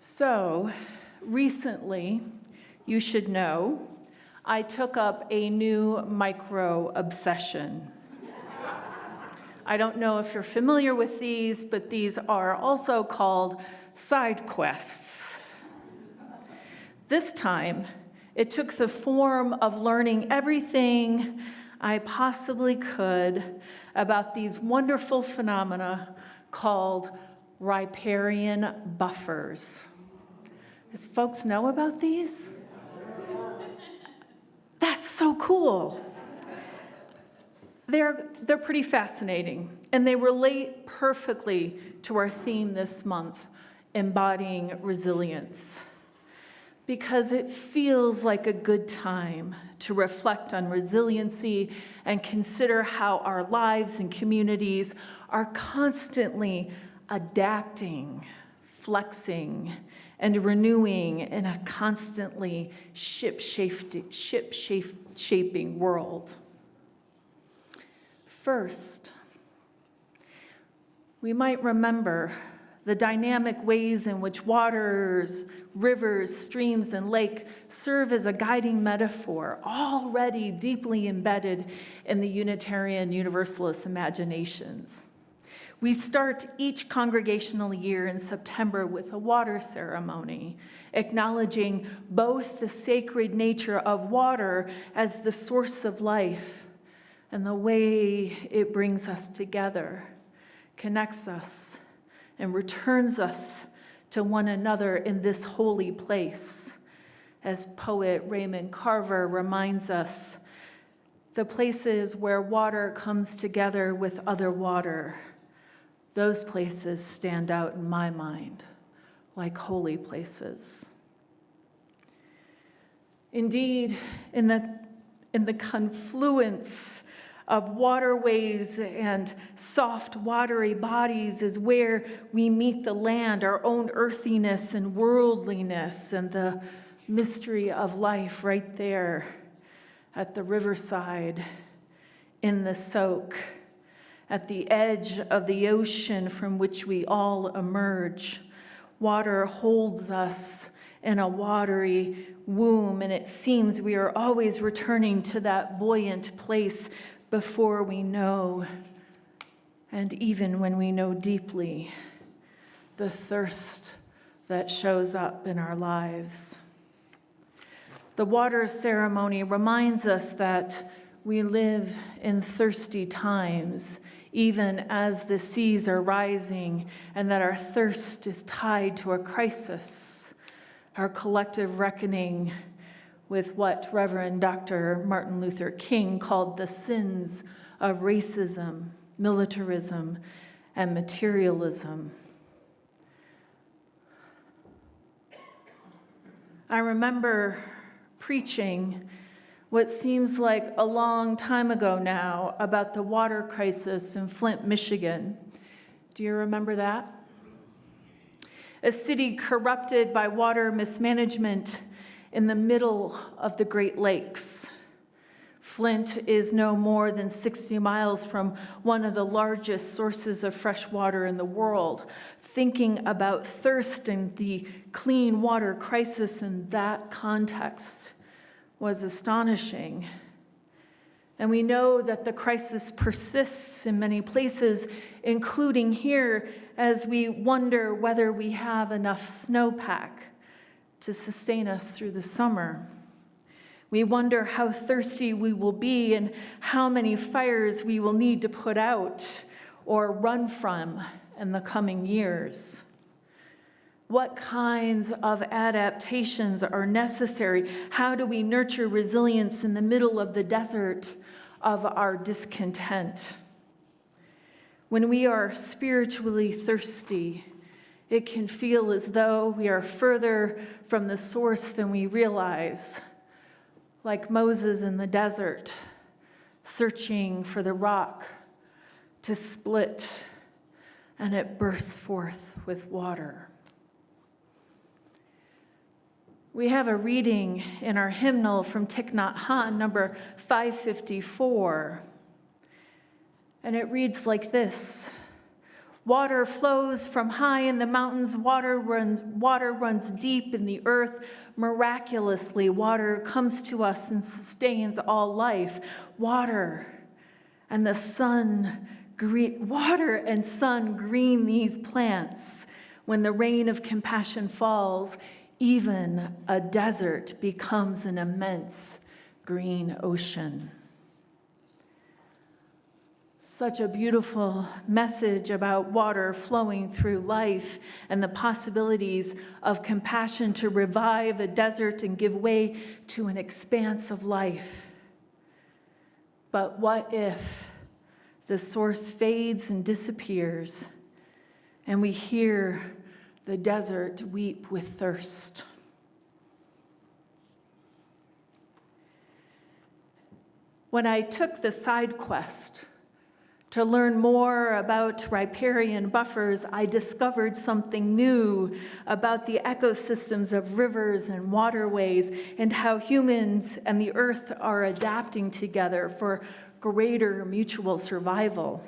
So, recently, you should know, I took up a new micro-obsession. I don't know if you're familiar with these, but these are also called side quests. This time, it took the form of learning everything I possibly could about these wonderful phenomena called Riparian Buffers. Does folks know about these? That's so cool. They're pretty fascinating, and they relate perfectly to our theme this month, embodying resilience. Because it feels like a good time to reflect on resiliency and consider how our lives and communities are constantly adapting, flexing, and renewing in a constantly shaping world. First, we might remember the dynamic ways in which waters, rivers, streams, and lakes serve as a guiding metaphor, already deeply embedded in the Unitarian Universalist imaginations. We start each congregational year in September with a water ceremony, acknowledging both the sacred nature of water as the source of life and the way it brings us together, connects us, and returns us to one another in this holy place. As poet Raymond Carver reminds us, the places where water comes together with other water, those places stand out in my mind like holy places. Indeed, in the confluence of waterways and soft, watery bodies is where we meet the land, our own earthiness and worldliness, and the mystery of life right there at the riverside, in the soak, at the edge of the ocean from which we all emerge. Water holds us in a watery womb, and it seems we are always returning to that buoyant place before we know, and even when we know deeply, the thirst that shows up in our lives. The water ceremony reminds us that we live in thirsty times, even as the seas are rising, and that our thirst is tied to a crisis, our collective reckoning with what Reverend Dr. Martin Luther King called the sins of racism, militarism, and materialism. I remember preaching what seems like a long time ago now about the water crisis in Flint, Michigan. Do you remember that? A city corrupted by water mismanagement in the middle of the Great Lakes. Flint is no more than 60 miles from one of the largest sources of fresh water in the world. Thinking about thirst and the clean water crisis in that context was astonishing. And we know that the crisis persists in many places, including here, as we wonder whether we have enough snowpack to sustain us through the summer. We wonder how thirsty we will be and how many fires we will need to put out or run from in the coming years. What kinds of adaptations are necessary? How do we nurture resilience in the middle of the desert of our discontent? When we are spiritually thirsty, it can feel as though we are further from the source than we realize, like Moses in the desert, searching for the rock to split, and it bursts forth with water. We have a reading in our hymnal from Thich Nhat Hanh, number 554, and it reads like this: Water flows from high in the mountains. Water runs deep in the earth. Miraculously, water comes to us and sustains all life. Water and sun green these plants. When the rain of compassion falls, even a desert becomes an immense green ocean. Such a beautiful message about water flowing through life and the possibilities of compassion to revive a desert and give way to an expanse of life. But what if the source fades and disappears, and we hear the desert weep with thirst? When I took the side quest to learn more about riparian buffers, I discovered something new about the ecosystems of rivers and waterways and how humans and the earth are adapting together for greater mutual survival.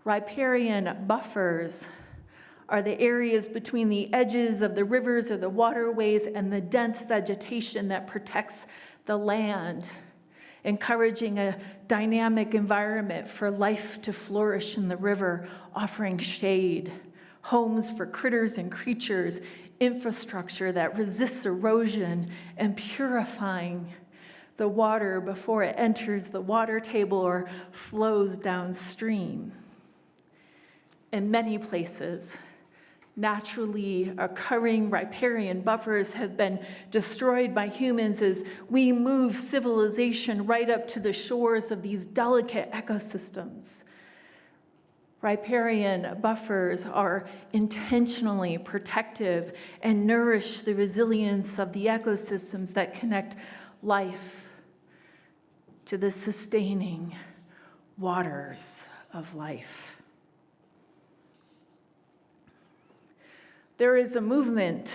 Riparian buffers are the areas between the edges of the rivers or the waterways and the dense vegetation that protects the land, encouraging a dynamic environment for life to flourish in the river, offering shade, homes for critters and creatures, infrastructure that resists erosion, and purifying the water before it enters the water table or flows downstream. In many places, naturally occurring riparian buffers have been destroyed by humans as we move civilization right up to the shores of these delicate ecosystems. Riparian buffers are intentionally protective and nourish the resilience of the ecosystems that connect life to the sustaining waters of life. There is a movement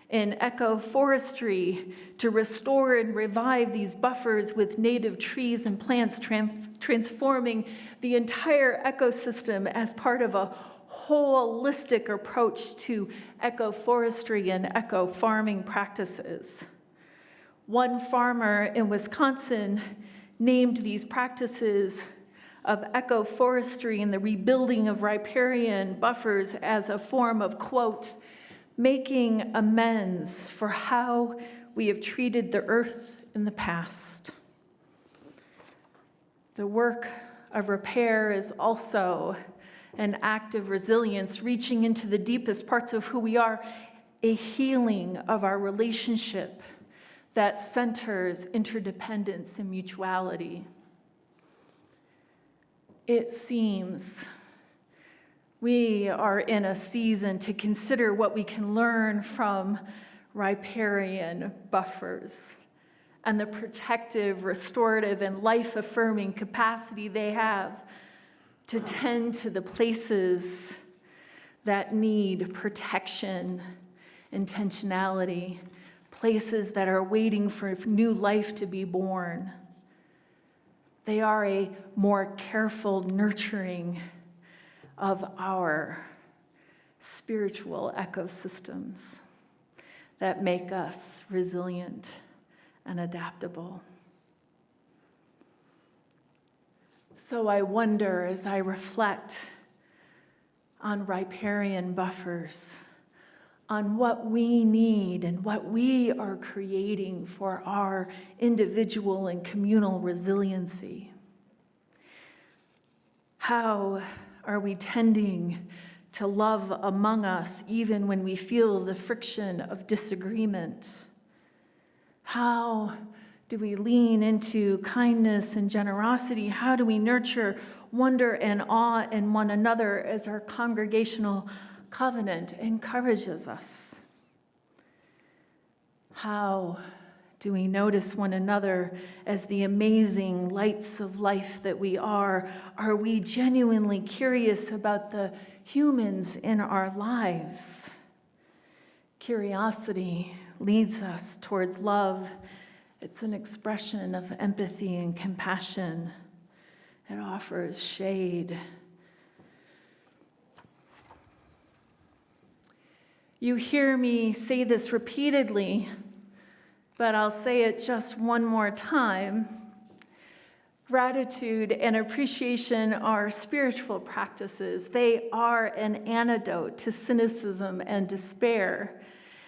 in ecoforestry to restore and revive these buffers with native trees and plants, transforming the entire ecosystem as part of a holistic approach to ecoforestry and eco-farming practices. One farmer in Wisconsin named these practices of ecoforestry and the rebuilding of riparian buffers as a form of, quote, making amends for how we have treated the earth in the past. The work of repair is also an act of resilience, reaching into the deepest parts of who we are, a healing of our relationship that centers interdependence and mutuality. It seems we are in a season to consider what we can learn from riparian buffers and the protective, restorative, and life-affirming capacity they have to tend to the places that need protection, intentionality, places that are waiting for new life to be born. They are a more careful nurturing of our spiritual ecosystems that make us resilient and adaptable. So I wonder, as I reflect on riparian buffers, on what we need and what we are creating for our individual and communal resiliency. How are we tending to love among us even when we feel the friction of disagreement? How do we lean into kindness and generosity? How do we nurture wonder and awe in one another as our congregational covenant encourages us? How do we notice one another as the amazing lights of life that we are? Are we genuinely curious about the humans in our lives? Curiosity leads us towards love. It's an expression of empathy and compassion. It offers shade You hear me say this repeatedly, but I'll say it just one more time. Gratitude and appreciation are spiritual practices. They are an antidote to cynicism and despair.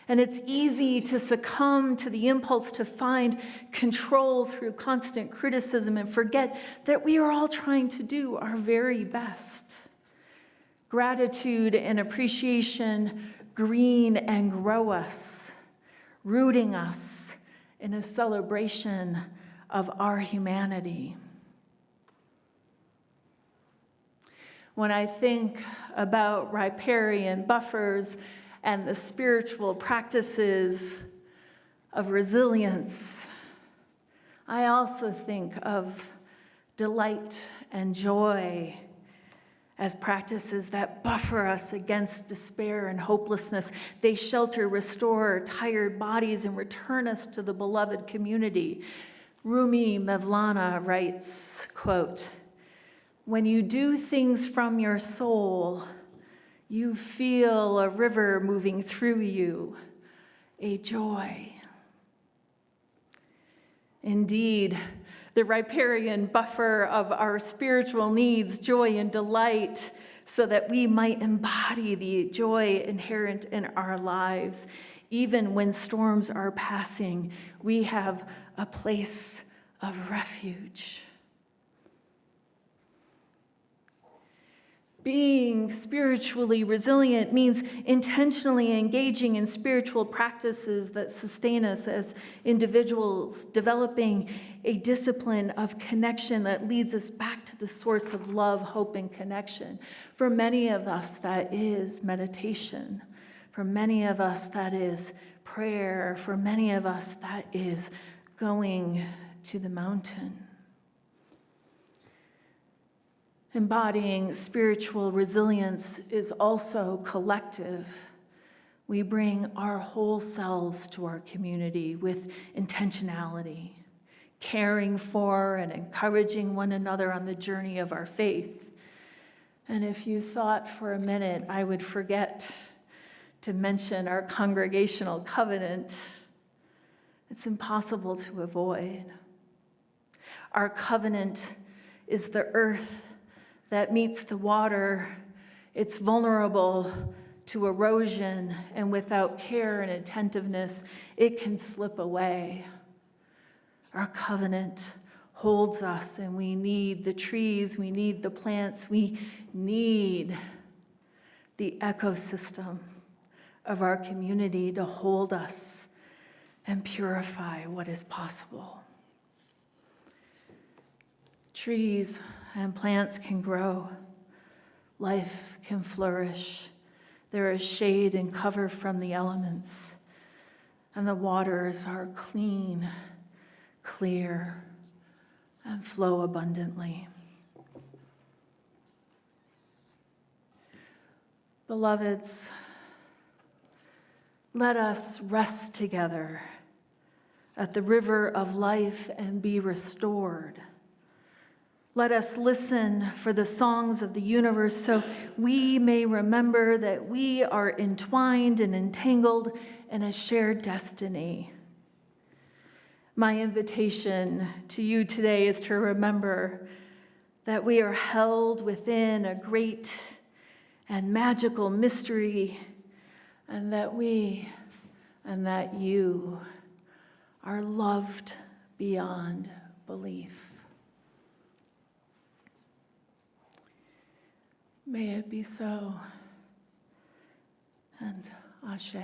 And it's easy to succumb to the impulse to find control through constant criticism and forget that we are all trying to do our very best. Gratitude and appreciation green and grow us, rooting us in a celebration of our humanity. When I think about riparian buffers and the spiritual practices of resilience, I also think of delight and joy as practices that buffer us against despair and hopelessness. They shelter, restore tired bodies, and return us to the beloved community. Rumi Mevlana writes, quote, "When you do things from your soul, you feel a river moving through you, a joy." Indeed, the riparian buffer of our spiritual needs, joy and delight, so that we might embody the joy inherent in our lives. Even when storms are passing, we have a place of refuge. Being spiritually resilient means intentionally engaging in spiritual practices that sustain us as individuals, developing a discipline of connection that leads us back to the source of love, hope, and connection. For many of us, that is meditation. For many of us, that is prayer. For many of us, that is going to the mountain. Embodying spiritual resilience is also collective. We bring our whole selves to our community with intentionality, caring for and encouraging one another on the journey of our faith. And if you thought for a minute I would forget to mention our congregational covenant, it's impossible to avoid. Our covenant is the earth that meets the water. It's vulnerable to erosion, and without care and attentiveness, it can slip away. Our covenant holds us, and we need the trees, we need the plants, we need the ecosystem of our community to hold us and purify what is possible. Trees and plants can grow. Life can flourish. There is shade and cover from the elements, and the waters are clean, clear, and flow abundantly. Beloveds, let us rest together at the river of life and be restored. Let us listen for the songs of the universe so we may remember that we are entwined and entangled in a shared destiny. My invitation to you today is to remember that we are held within a great and magical mystery, and that we and that you are loved beyond belief. May it be so, and Ashe.